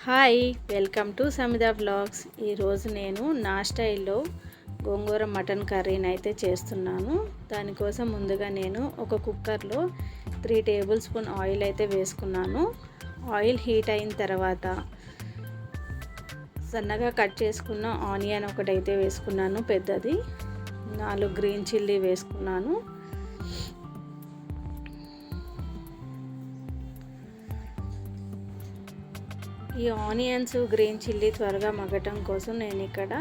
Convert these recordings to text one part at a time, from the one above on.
Hi, welcome to Samedha vlogs. ఈరోజు నేను నా స్టైల్లో గోంగూర మటన్ కర్రీని అయితే చేస్తున్నాను. దానికోసం ముందుగా నేను ఒక కుక్కర్లో 3 టేబుల్ స్పూన్ ఆయిల్ అయితే వేసుకున్నాను. ఆయిల్ హీట్ అయిన తర్వాత సన్నగా కట్ చేసుకున్న ఆనియన్ ఒకటైతే వేసుకున్నాను పెద్దది. 4 గ్రీన్ చిల్లీ వేసుకున్నాను. ఈ ఆనియన్స్ గ్రీన్ చిల్లీ త్వరగా మగ్గటం కోసం నేను ఇక్కడ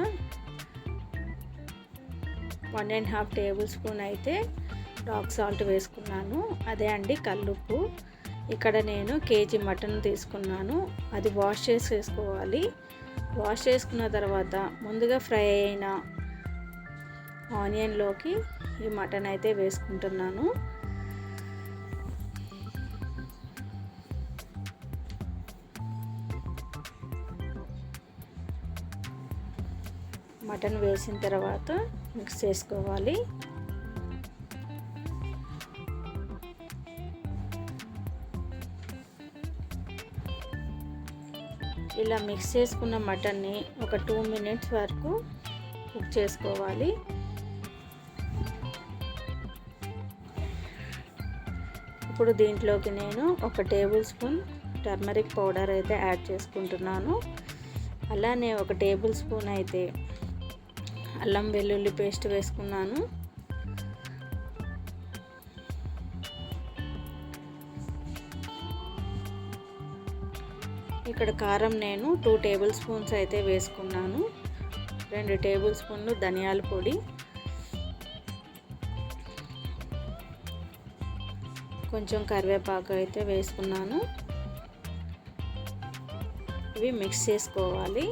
1.5 టేబుల్ స్పూన్ అయితే రాక్ సాల్ట్ వేసుకున్నాను. అదే అండి కల్లుప్పు. ఇక్కడ నేను కేజీ మటన్ తీసుకున్నాను. అది వాష్ చేసేసుకోవాలి. వాష్ చేసుకున్న తర్వాత ముందుగా ఫ్రై అయిన ఆనియన్లోకి ఈ మటన్ అయితే వేసుకుంటున్నాను. మటన్ వేసిన తర్వాత మిక్స్ చేసుకోవాలి. ఇలా మిక్స్ చేసుకున్న మటన్ని ఒక 2 మినిట్స్ వరకు కుక్ చేసుకోవాలి. ఇప్పుడు దీంట్లోకి నేను ఒక టేబుల్ స్పూన్ టర్మరిక్ పౌడర్ అయితే యాడ్ చేసుకుంటున్నాను. అలానే ఒక టేబుల్ స్పూన్ అయితే అల్లం వెల్లుల్లి పేస్ట్ వేసుకున్నాను. ఇక్కడ కారం నేను 2 టేబుల్ స్పూన్స్ అయితే వేసుకున్నాను. 2 టేబుల్ స్పూన్లు ధనియాల పొడి, కొంచెం కరివేపాకు అయితే వేసుకున్నాను. ఇవి మిక్స్ చేసుకోవాలి.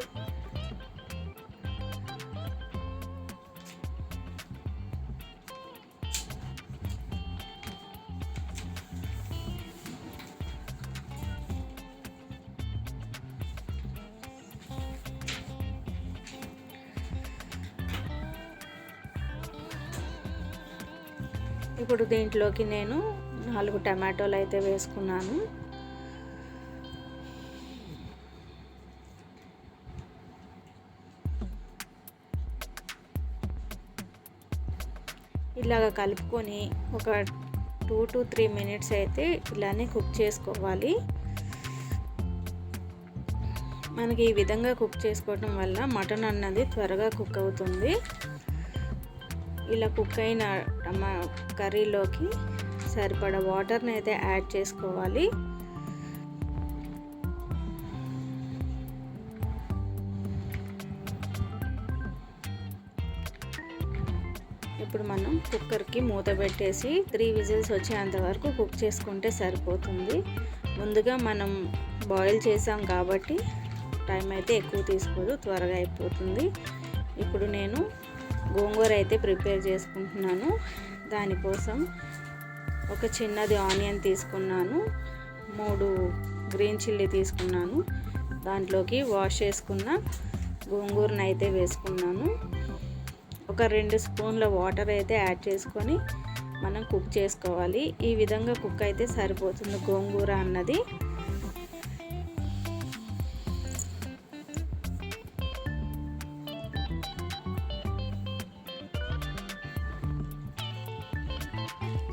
ఇప్పుడు దీంట్లోకి నేను 4 టమాటోలు అయితే వేసుకున్నాను. ఇలాగ కలుపుకొని ఒక 2 to 3 మినిట్స్ అయితే ఇలానే కుక్ చేసుకోవాలి. మనకి ఈ విధంగా కుక్ చేసుకోవడం వల్ల మటన్ అన్నది త్వరగా కుక్ అవుతుంది. ఇలా కుక్ అయిన కర్రీలోకి సరిపడా వాటర్ని అయితే యాడ్ చేసుకోవాలి. ఇప్పుడు మనం కుక్కర్కి మూత పెట్టేసి 3 విజిల్స్ వచ్చేంత వరకు కుక్ చేసుకుంటే సరిపోతుంది. ముందుగా మనం బాయిల్ చేసాం కాబట్టి టైం అయితే ఎక్కువ తీసుకోదు, త్వరగా అయిపోతుంది. ఇప్పుడు నేను గోంగూర అయితే ప్రిపేర్ చేసుకుంటున్నాను. దానికోసం ఒక చిన్నది ఆనియన్ తీసుకున్నాను, 3 గ్రీన్ చిల్లీ తీసుకున్నాను. దాంట్లోకి వాష్ చేసుకున్న గోంగూరను అయితే వేసుకున్నాను. ఒక 2 స్పూన్ల వాటర్ అయితే యాడ్ చేసుకొని మనం కుక్ చేసుకోవాలి. ఈ విధంగా కుక్ అయితే సరిపోతుంది గోంగూర అన్నది.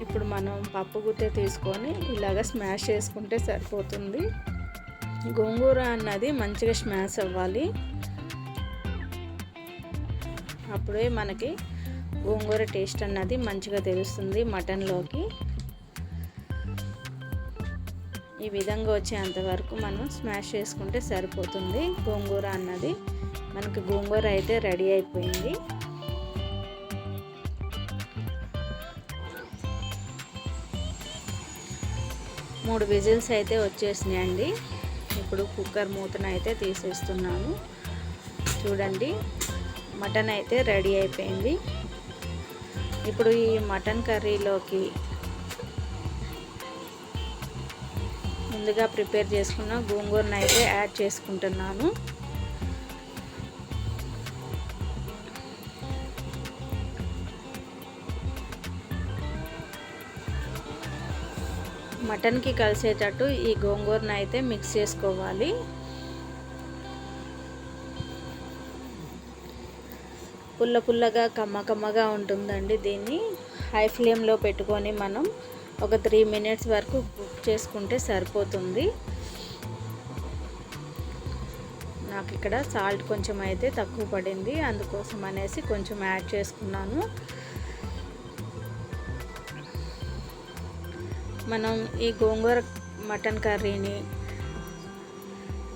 ఇప్పుడు మనం పప్పు గుత్తి తీసుకొని ఇలాగ స్మాష్ చేసుకుంటే సరిపోతుంది. గోంగూర అన్నది మంచిగా స్మాష్ అవ్వాలి. అప్పుడే మనకి గోంగూర టేస్ట్ అన్నది మంచిగా తెలుస్తుంది మటన్లోకి. ఈ విధంగా వచ్చేంత వరకు మనం స్మాష్ చేసుకుంటే సరిపోతుంది గోంగూర అన్నది. మనకి గోంగూర అయితే రెడీ అయిపోయింది. మూడు విజిల్స్ అయితే వచ్చేసినాయండి. ఇప్పుడు కుక్కర్ మూతను అయితే తీసేస్తున్నాను. చూడండి, మటన్ అయితే రెడీ అయిపోయింది. ఇప్పుడు ఈ మటన్ కర్రీలోకి ముందుగా ప్రిపేర్ చేసుకున్న గోంగూరను అయితే యాడ్ చేసుకుంటున్నాను. మటన్కి కలిసేటట్టు ఈ గోంగూరను అయితే మిక్స్ చేసుకోవాలి. పుల్ల పుల్లగా కమ్మగా ఉంటుందండి. దీన్ని హై ఫ్లేమ్లో పెట్టుకొని మనం ఒక 3 మినిట్స్ వరకు కుక్ చేసుకుంటే సరిపోతుంది. నాకు ఇక్కడ సాల్ట్ కొంచెం అయితే తక్కువ పడింది, అందుకోసం అనేసి కొంచెం యాడ్ చేసుకున్నాను. మనం ఈ గోంగూర మటన్ కర్రీని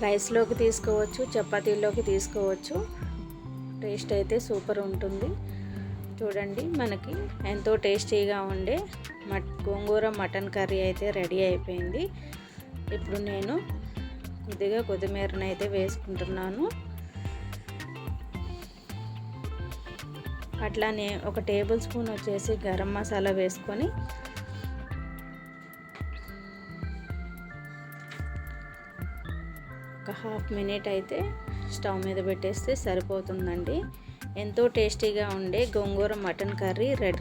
రైస్లోకి తీసుకోవచ్చు, చపాతీలోకి తీసుకోవచ్చు. టేస్ట్ అయితే సూపర్ ఉంటుంది. చూడండి, మనకి ఎంతో టేస్టీగా ఉండే గోంగూర మటన్ కర్రీ అయితే రెడీ అయిపోయింది. ఇప్పుడు నేను కొద్దిగా కొత్తిమీరను అయితే వేసుకుంటున్నాను. అట్లానే ఒక టేబుల్ స్పూన్ వచ్చేసి గరం మసాలా వేసుకొని ఒక హాఫ్ మినిట్ అయితే స్టవ్ మీద పెట్టేస్తే సరిపోతుందండి. ఎంతో టేస్టీగా ఉండే గోంగూర మటన్ కర్రీ రెడీ.